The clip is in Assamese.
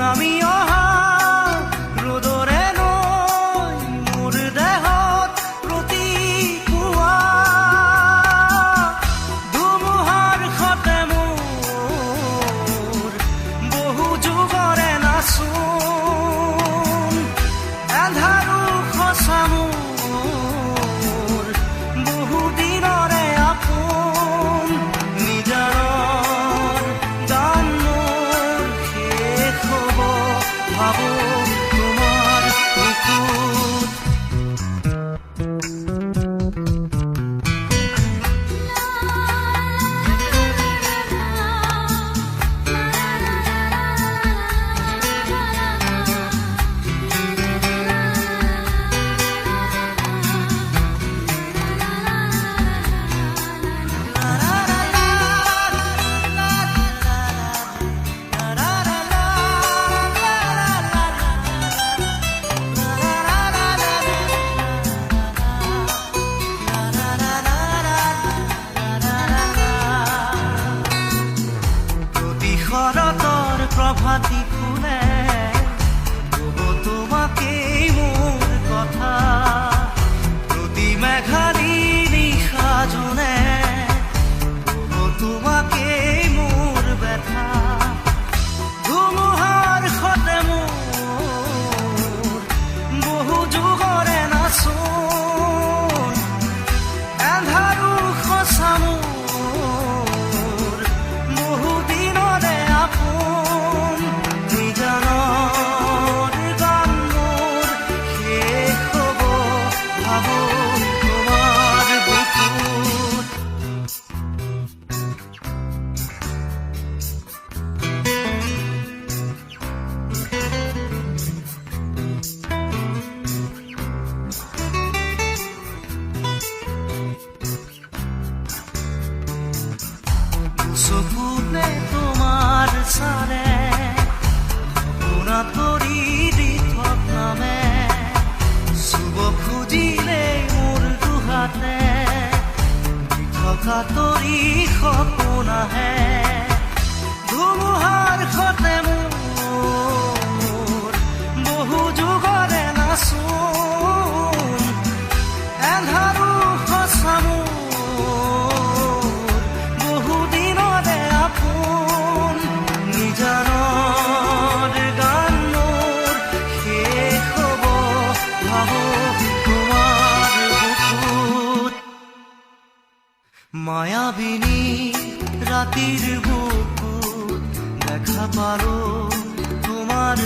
নামি অহা ৰ'দৰে নৈ মোৰ দেহত প্ৰতিপুৱা ধুমুহাৰ সতে মোৰ বহু যুগৰে নাচোন এন্ধাৰো সঁচা মোৰ বহু দিনৰে আপোন নিজাৰৰ গান মোৰ শেষ হ'ব ভাবো তোমাৰ বুকুত শৰতৰ প্ৰভাতী ফুলে ক'ব তোমাকেই মোৰ কথা প্ৰতি মেঘালী নিশা জোনে ক'ব তোমাকেই মোৰ ব্যথা ধুমুহাৰ সতে মোৰ বহু যুগৰে নাচোন এন্ধাৰো সঁচা মোৰ বহু দিনৰে আপোন নিজানৰ গান মোৰ শেষ হ'ব ভাবো তোমাৰ বুকুত চকুতে তোমাৰ চাৰে সপোনা তৰি দি নামে চুব খুজিলে মোৰ দুহাতে দি থকা তৰি সপোন আহে ধুমুহাৰ সতে মোৰ বহু যুগৰে নাচোন এন্ধাৰো সঁচা মোৰ বহু দিনৰে আপোন নিজানৰ গান মোৰ শেষ হ'ব ভাবো তোমাৰ বুকুত মায়াবিনী ৰাতিৰ বুকুত দেখা পালো তোমাৰ